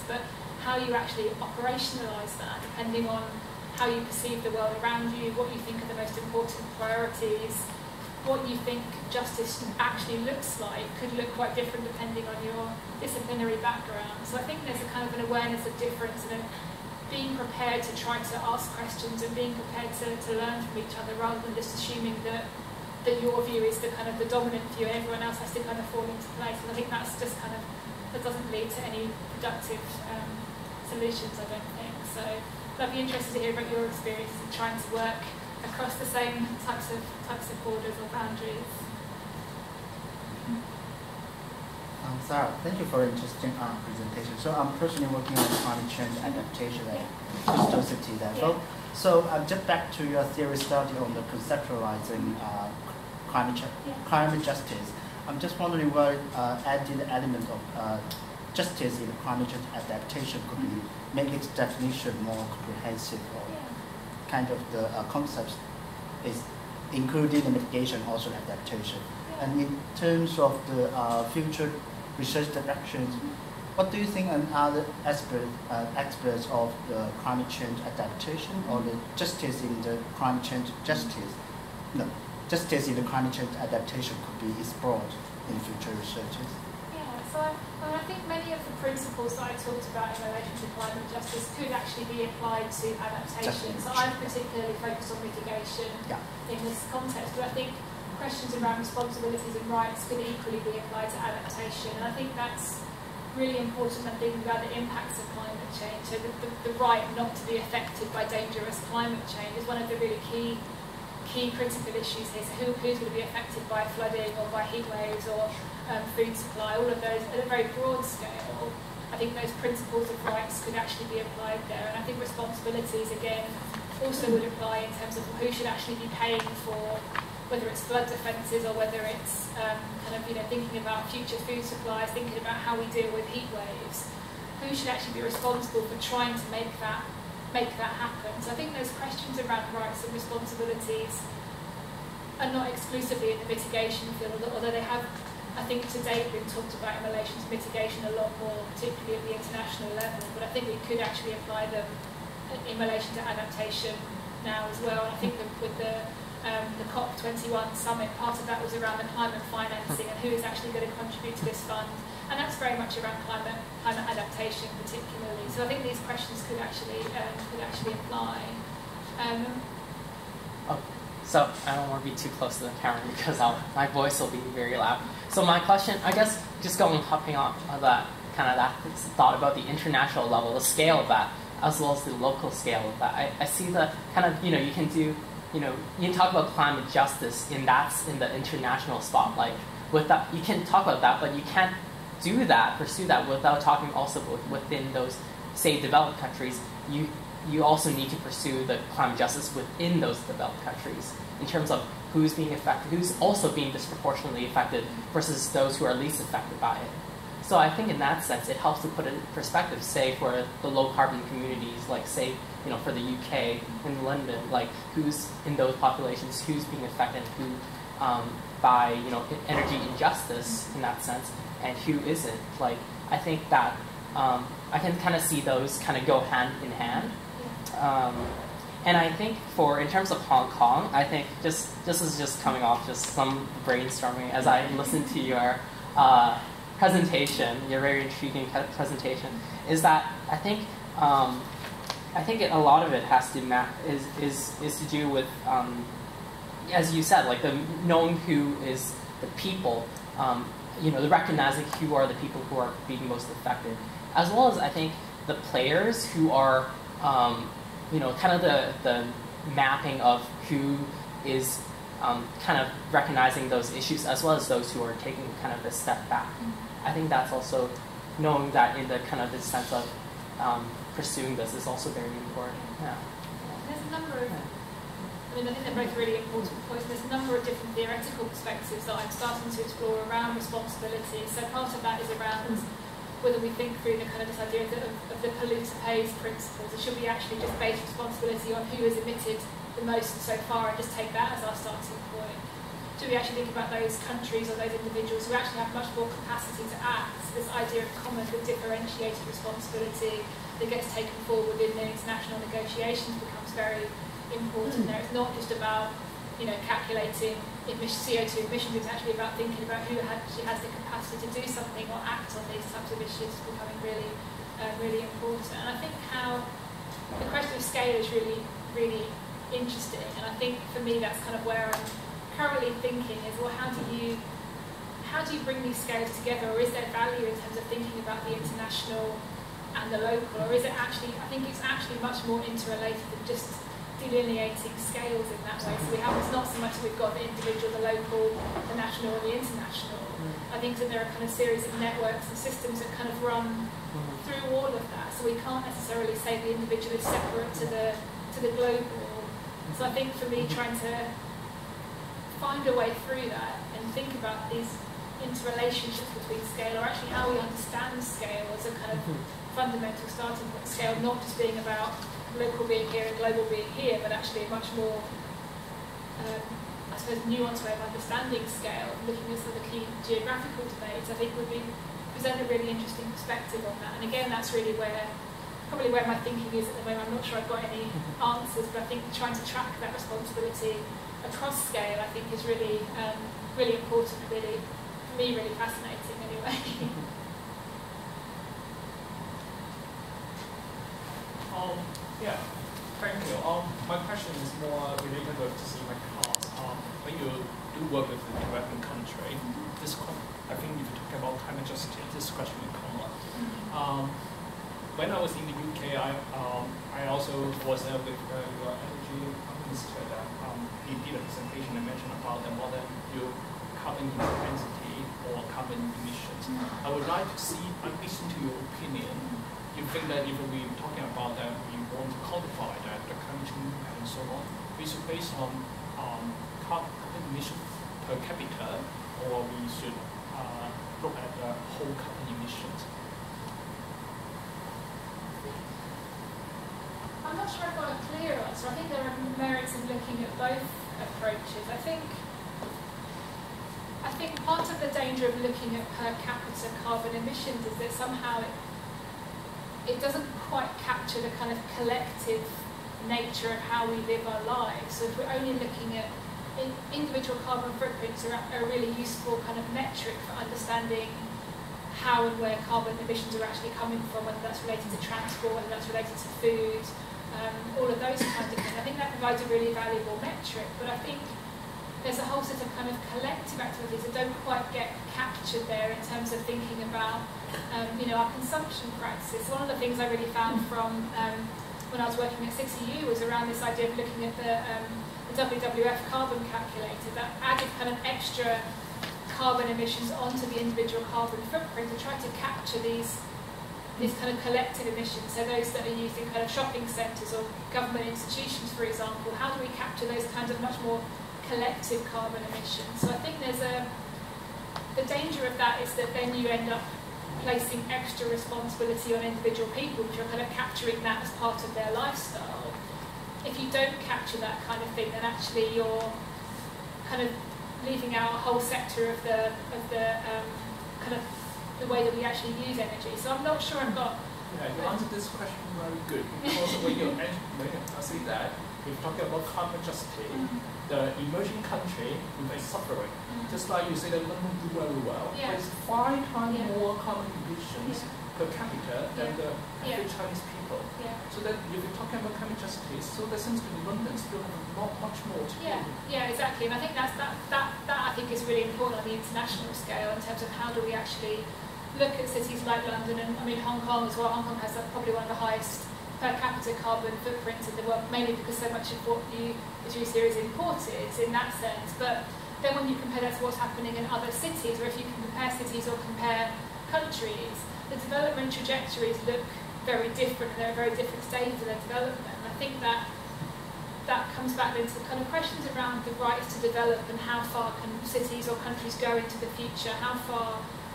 but how you actually operationalise that, depending on how you perceive the world around you, what you think are the most important priorities, what you think justice actually looks like could look quite different depending on your disciplinary background. So I think there's a kind of an awareness of difference and being prepared to try to ask questions and being prepared to learn from each other rather than just assuming that your view is the kind of the dominant view and everyone else has to kind of fall into place. And I think that's just kind of, that doesn't lead to any productive solutions, I don't think. So I'd be interested to hear about your experiences in trying to work across the same types of borders or boundaries. Sara, thank you for an interesting presentation. So I'm personally working on climate change adaptation at coastal city level. Yeah. So just back to your theory study on the conceptualizing climate justice. I'm just wondering what added element of justice in climate change adaptation could be make its definition more comprehensive, or kind of the concepts is including the mitigation, also adaptation. And in terms of the future research directions, what do you think and other experts of the climate change adaptation or the justice in the climate change justice in the climate change adaptation could be explored in future researches? So I think many of the principles that I talked about in relation to climate justice could actually be applied to adaptation. So I've particularly focused on mitigation in this context, but I think questions around responsibilities and rights could equally be applied to adaptation. And I think that's really important when thinking about the impacts of climate change. So the right not to be affected by dangerous climate change is one of the really key critical issues here. So who's going to be affected by flooding or by heat waves or food supply, all of those at a very broad scale. I think those principles of rights could actually be applied there. And I think responsibilities, again, also would apply in terms of who should actually be paying for, whether it's flood defences or whether it's thinking about future food supplies, thinking about how we deal with heat waves. Who should actually be responsible for trying to make that happen? So I think those questions around rights and responsibilities are not exclusively in the mitigation field, although they have, I think, to date been talked about in relation to mitigation a lot more, particularly at the international level. But I think we could actually apply them in relation to adaptation now as well. And I think that with the COP21 summit, part of that was around the climate financing and who is actually going to contribute to this fund. And that's very much around climate adaptation particularly. So I think these questions could actually apply. So I don't want to be too close to the camera because my voice will be very loud. So my question, I guess, just hopping off of that thought about the international level, the scale of that, as well as the local scale of that. I see the you can do, you can talk about climate justice in the international spotlight. With that, you can talk about that, but you can't pursue that without talking also within those, say, developed countries. You also need to pursue the climate justice within those developed countries in terms of who's being affected, who's also being disproportionately affected versus those who are least affected by it. So I think in that sense, it helps to put it in perspective, say, for the low-carbon communities, like, say, for the UK, in London, like, who's in those populations, who's being affected, who by, energy injustice in that sense, and who isn't. Like, I think that I can kind of see those kind of go hand in hand. And I think in terms of Hong Kong, I think this is just coming off just some brainstorming as I listened to your presentation, your very intriguing presentation, is that I think a lot of it has to is to do with as you said, like the knowing who is the people, the recognizing who are the people who are being most affected, as well as I think the players who are kind of the mapping of who is kind of recognizing those issues, as well as those who are taking kind of a step back. I think that's also knowing that in the kind of the sense of pursuing this is also very important. Yeah. There's a number of, I think they're both really important points. There's a number of different theoretical perspectives that I'm starting to explore around responsibility. So part of that is around whether we think through the kind of this idea of the polluter pays principles, or should we actually just base responsibility on who has emitted the most so far and just take that as our starting point? do we actually think about those countries or those individuals who actually have much more capacity to act? So this idea of common but differentiated responsibility that gets taken forward within the international negotiations becomes very important there. It's not just about calculating CO2 emissions, it's actually about thinking about who actually has the capacity to do something or act on these types of issues is becoming really, really important. And I think how the question of scale is really, really interesting. And I think for me that's kind of where I'm currently thinking is, well, how do you bring these scales together, or is there value in terms of thinking about the international and the local, or is it actually, I think it's actually much more interrelated than just delineating scales in that way. So it's not so much that we've got the individual, the local, the national, or the international. I think that there are kind of series of networks and systems that kind of run through all of that. So we can't necessarily say the individual is separate to the global. So I think for me, trying to find a way through that and think about these interrelationships between scale, or actually how we understand scale as a kind of fundamental starting point. Scale not just being about local being here and global being here, but actually a much more, I suppose, nuanced way of understanding scale, looking at some of the key geographical debates, I think would present a really interesting perspective on that. And again, that's really probably where my thinking is at the moment. I'm not sure I've got any answers, but I think trying to track that responsibility across scale, I think, is really, really important, really, for me, really fascinating anyway. Yeah, thank you. My question is more related to just in my class. When you do work with the developing country, I think if you talk about climate justice, this question will come up. When I was in the UK, I also was with your energy minister that he did a presentation and mentioned about the modern carbon intensity or carbon emissions. I would like to see, listen to your opinion. You think that if we're talking about that, we want to quantify that, the country and so on, we should based on carbon emission per capita, or we should look at the whole carbon emissions? I'm not sure I've got a clear answer. I think there are merits in looking at both approaches. I think part of the danger of looking at per capita carbon emissions is that somehow it doesn't quite capture the kind of collective nature of how we live our lives. So if we're only looking at individual carbon footprints are a really useful kind of metric for understanding how and where carbon emissions are actually coming from, whether that's related to transport, whether that's related to food, all of those kinds of things. I think that provides a really valuable metric, but I think there's a whole set of kind of collective activities that don't quite get captured there in terms of thinking about our consumption practices. One of the things I really found from when I was working at CityU was around this idea of looking at the WWF carbon calculator that added kind of extra carbon emissions onto the individual carbon footprint to try to capture these kind of collective emissions. So those that are used in kind of shopping centres or government institutions, for example, how do we capture those kinds of much more collective carbon emissions? So I think the danger of that is that then you end up placing extra responsibility on individual people, which are kind of capturing that as part of their lifestyle. If you don't capture that kind of thing, then actually you're kind of leaving out a whole sector of the kind of the way that we actually use energy. So I'm not sure I've got. Yeah, you answered this question very good, because when you say that, we're talking about carbon justice, the emerging country is suffering. Just like you say that London do very well, but it's 5 times more carbon emissions per capita than the average Chinese people. So that if you're talking about climate justice, so that seems to be London still have not much more to do. Yeah, exactly. And I think that I think is really important on the international scale in terms of how do we actually look at cities like London, and I mean Hong Kong as well. Hong Kong has probably one of the highest per capita carbon footprints in the world, mainly because so much of what you produce here is imported in that sense. But then when you compare that to what's happening in other cities, or if you can compare cities or compare countries, the development trajectories look very different, and there are very different stages of their development. And I think that comes back into the kind of questions around the rights to develop and how far can cities or countries go into the future,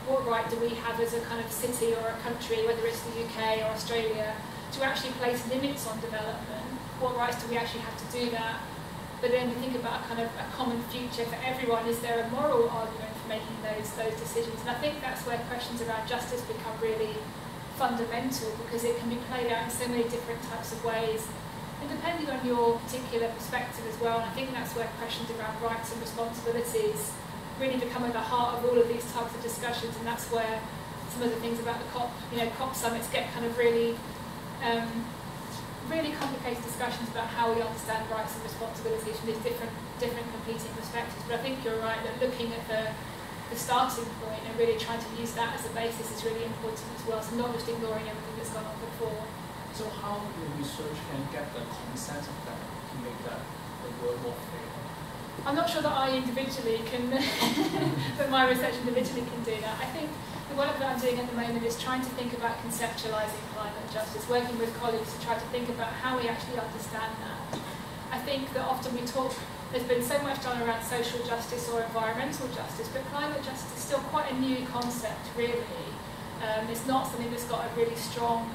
what right do we have as a kind of city or a country, whether it's the UK or Australia, to actually place limits on development? What rights do we actually have to do that? But then we think about a kind of a common future for everyone. Is there a moral argument for making those decisions? And I think that's where questions around justice become really fundamental, because it can be played out in so many different types of ways, and depending on your particular perspective as well. And I think that's where questions around rights and responsibilities really become at the heart of all of these types of discussions, and that's where some of the things about the COP summits get kind of really really complicated discussions about how we understand rights and responsibilities from these different competing perspectives. But I think you're right that looking at the starting point and really trying to use that as a basis is really important as well, so not just ignoring everything that's gone on before. So how the research can get the consensus of that to make the world more fair? I'm not sure that I individually can, that my research individually can do that. I think the work that I'm doing at the moment is trying to think about conceptualising climate justice, working with colleagues to try to think about how we actually understand that. I think that often there's been so much done around social justice or environmental justice, but climate justice is still quite a new concept, really. It's not something that's got a really strong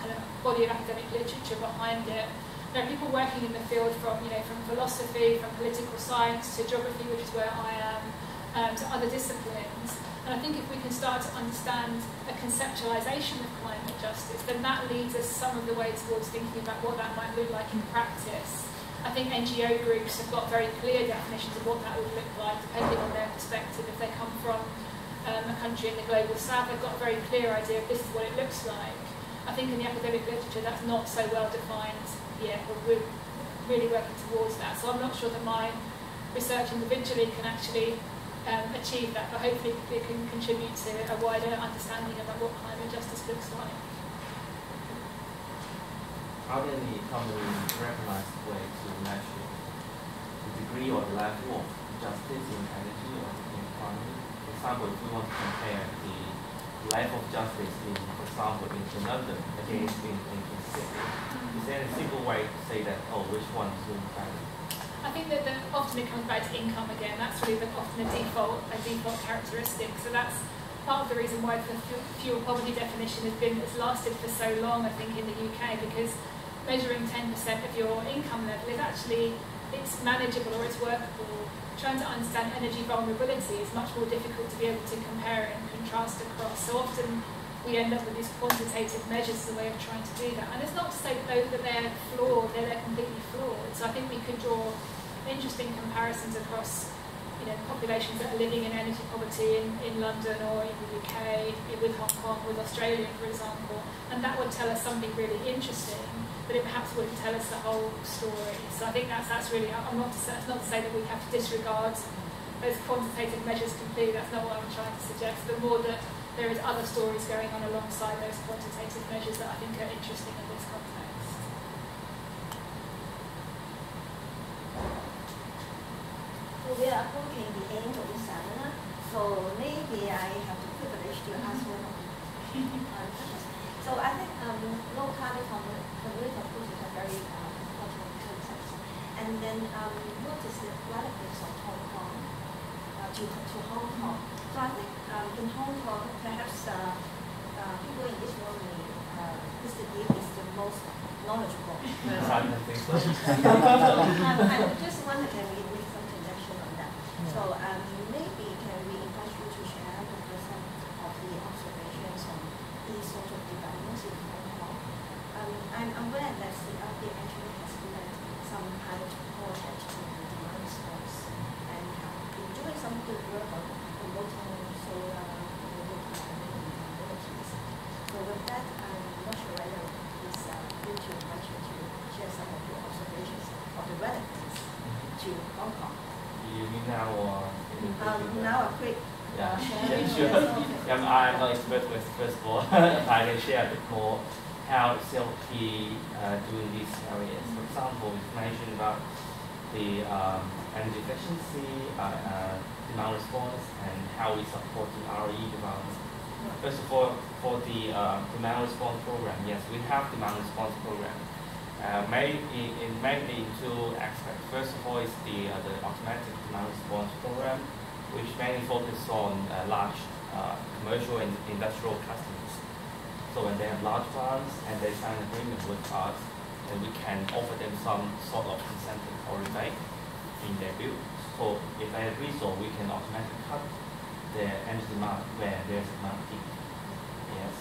kind of body of academic literature behind it. There are people working in the field from philosophy, from political science to geography, which is where I am, to other disciplines. And I think if we can start to understand a conceptualisation of climate justice, then that leads us some of the way towards thinking about what that might look like in practice. I think NGO groups have got very clear definitions of what that would look like, depending on their perspective. If they come from a country in the global south, they've got a very clear idea of this is what it looks like. I think in the academic literature that's not so well defined yet, but we're really working towards that. So I'm not sure that my research individually can actually achieve that, but hopefully it can contribute to a wider understanding about what climate justice looks like. Are there any commonly recognized way to measure the degree or the level of justice in energy or in economy? For example, if we want to compare the level of justice in, for example, in London against in Sydney, is there a simple way to say that, which one is doing better? I think that often it comes back to income again. That's really often a default characteristic. So that's part of the reason why the fuel poverty definition has lasted for so long, I think, in the UK, because measuring 10% of your income level is actually, it's manageable or it's workable. Trying to understand energy vulnerability is much more difficult to be able to compare and contrast across. So often we end up with these quantitative measures as a way of trying to do that. And it's not to say that they're flawed, they're completely flawed. So I think we could draw interesting comparisons across populations that are living in energy poverty in London or in the UK, with Hong Kong, with Australia, for example. And that would tell us something really interesting, but it perhaps wouldn't tell us the whole story. So I think that's really, it's not to say that we have to disregard those quantitative measures completely, that's not what I'm trying to suggest, but more that there is other stories going on alongside those quantitative measures that I think are interesting in this context. We are approaching the end of the seminar, so maybe I have the privilege to ask one of questions. So I think low carbon community approach is a very important concept. And then what is the relevance of Hong Kong to Hong Kong? So I think in Hong Kong, perhaps people in this room, Mr. Dean is the most knowledgeable person. I just wonder, can we make some connection on that? So maybe can we invite you to share with us some of the observations on these sort of developments in Hong Kong? I'm aware that the RD actually has led some pilot project to the demand response and have been doing some good work on promoting solar capabilities. So with that, I'm not sure whether it's good to invite you to share some of your observations of the relevance to Hong Kong. You mean now or now a quick sure. I'm not expert with, first of all, I can share a bit more how CLP doing these areas. For example, we've mentioned about the energy efficiency, demand response, and how we support the RE development. First of all, for the demand response program, yes, we have demand response program. Mainly in two aspects. First of all is the automatic demand response program, which mainly focuses on large commercial and industrial customers. So when they have large plants and they sign an agreement with us, then we can offer them some sort of incentive or rebate in their build. So if they agree, so we can automatically cut their energy demand where there's demand peak. Yes,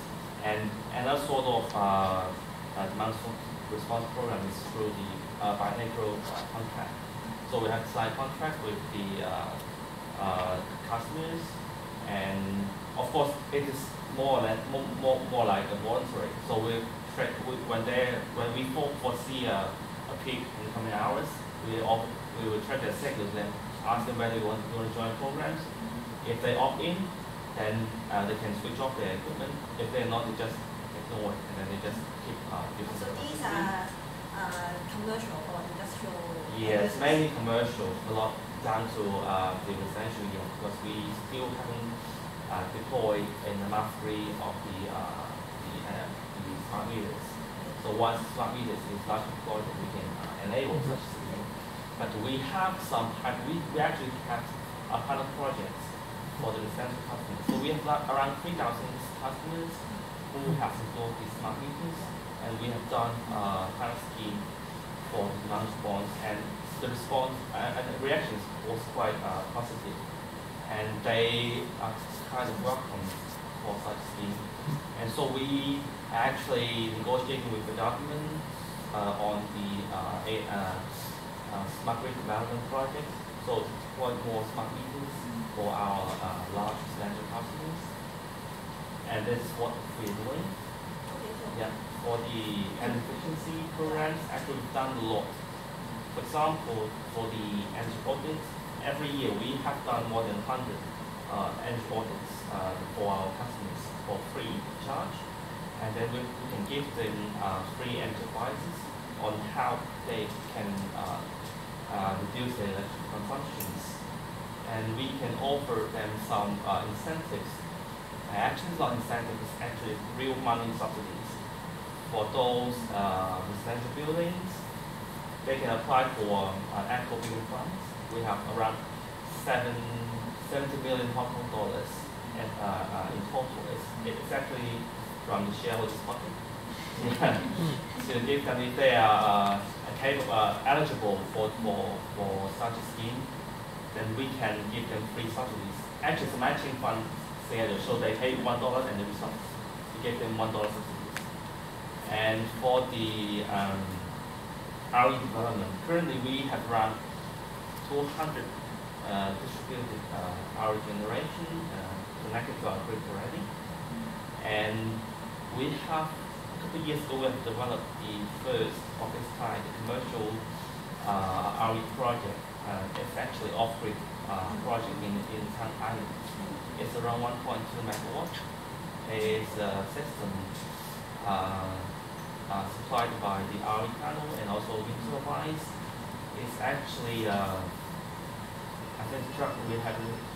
and another sort of demand response program is through the bilateral contract. So we have to sign contract with the customers, and of course it is more like a voluntary. So when we foresee a peak in the coming hours, we will try to assess them, ask them whether they want to join programs. If they opt in, then they can switch off their equipment. If they're not, they just ignore it, and then they just keep using So it. these are commercial or industrial? Yes, mainly commercial, a lot down to the residential yet, because we still haven't deployed in the Mcquarie of the smart meters. So once smart meters is largely deployed, we can enable such system. But we have some, we actually have a pilot projects for the residential customers. So we have around 3,000 customers who have installed these smart meters, and we have done a pilot scheme for the demand response, and the response and the reactions was quite positive, and they are kind of welcome for such scheme. And so we actually negotiating with the government on the smart grid development project, so to deploy more smart meters for our large residential customers, and this is what we're doing. Yeah, for the energy efficiency programs, actually we've done a lot. For example, for the energy audits, every year we have done more than 100 energy audits for our customers for free charge, and then we can give them free enterprises on how they can reduce their electric consumptions, and we can offer them some incentives. Actually, it's not incentives; it's actually real money subsidies. For those residential buildings, they can apply for eco building funds. We have around 70 million Hong Kong dollars in total. It's actually from the shareholders' pocket. Yeah. To give them, if they are eligible for such a scheme, then we can give them free subsidies. Actually, it's a matching fund together, so they pay $1 and then we give them $1 subsidies. And for the RE development, currently we have around 200 distributed RE generation connected to our grid already. And we have, a couple of years ago, we have developed the first of its kind, the commercial RE project. It's actually off-grid project in Tang Island. It's around 1.2 megawatts. It's a system supplied by the RE panel and also wind turbines. It's actually I think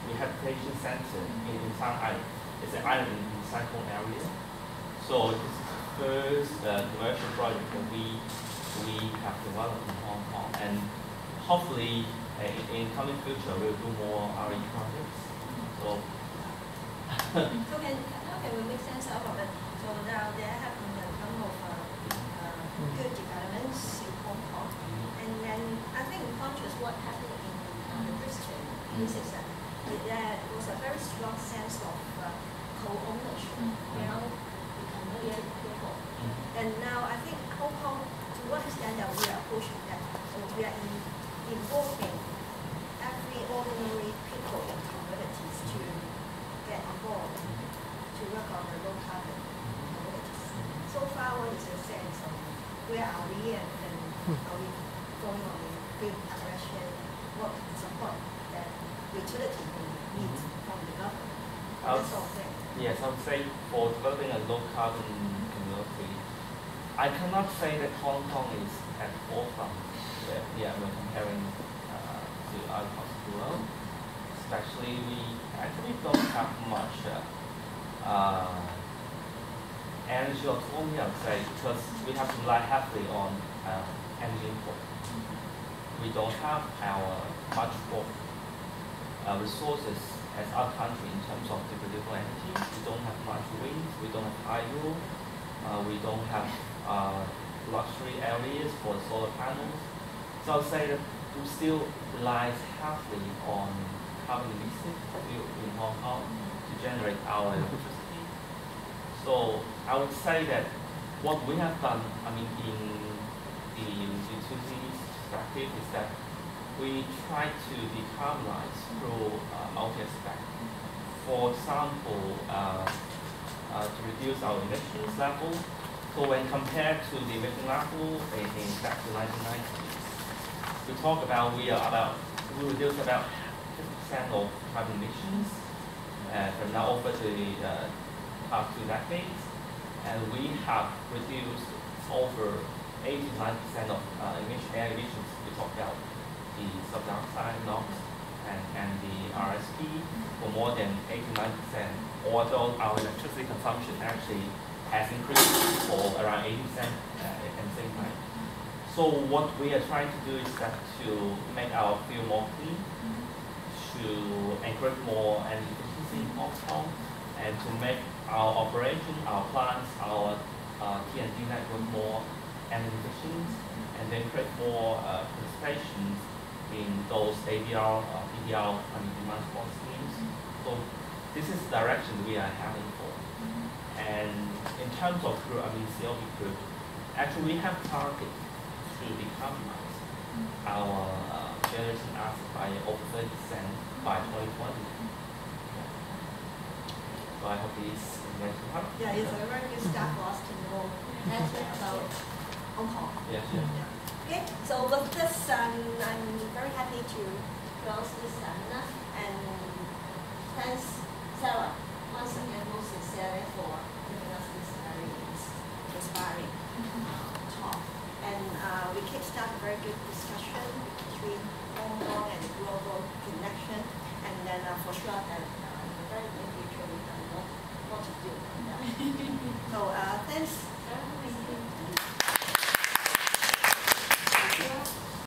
rehabilitation center in Tang Island. It's an island in the cyclone area. So this is the first commercial project that we have developed in Hong Kong, and hopefully in coming future we'll do more RE projects. So how can we make sense out of it? So now there have been a number of good developments in Hong Kong, and then I think in contrast what happened in Brisbane, this is that there was a very strong sense of co-ownership, people. And now I think Hong Kong, to what extent that we are pushing that, so we are involving every ordinary people in communities to get on board to work on the low carbon communities. So far, what is your sense of where are we and are we going on a good direction? What support that utility need from the government? That sort of thing. Yes, I would say for developing a low carbon community, I cannot say that Hong Kong is at the forefront. Yeah, when comparing to other parts of the world, especially we actually don't have much energy autonomy, I would say, because we have to rely heavily on energy import. We don't have our much more resources as our country in terms of the renewable energy. We don't have much wind, we don't have hydro, we don't have luxury areas for the solar panels. So I'll say that we still relies heavily on carbon emission in Hong Kong to generate our electricity. So I would say that what we have done, I mean, in the utilities perspective is that we try to decarbonize through multi-aspect. For example, to reduce our emissions level. So when compared to the emission level in back to 1990s, we talk about we reduce about 50% of carbon emissions from now over to the past 2 decades, and we have reduced over 80 to 90% of air emissions. We talk about the sulfur dioxide, NOx, and the RSP for more than 80 to 90%, although our electricity consumption actually has increased for around 80% at the same time. So what we are trying to do is that to make our fuel more clean, to encourage more energy efficiency in Hong Kong, and to make our operation, our plants, our T&D network more energy efficient, and then create more participation in those ADR, PDR, demand response schemes. So this is the direction we are heading for. And in terms of group, CLP group, actually we have target to decarbonize our generation asset by over 30% by 2020. So I hope this information helps. Yeah, it's a very good start for us to know about Hong Kong. Yes, yes. Yeah. Okay, so with this, I'm very happy to close this seminar, and thanks, Sara, once again, most sincerely for giving us this very inspiring talk. And we kickstart a very good discussion.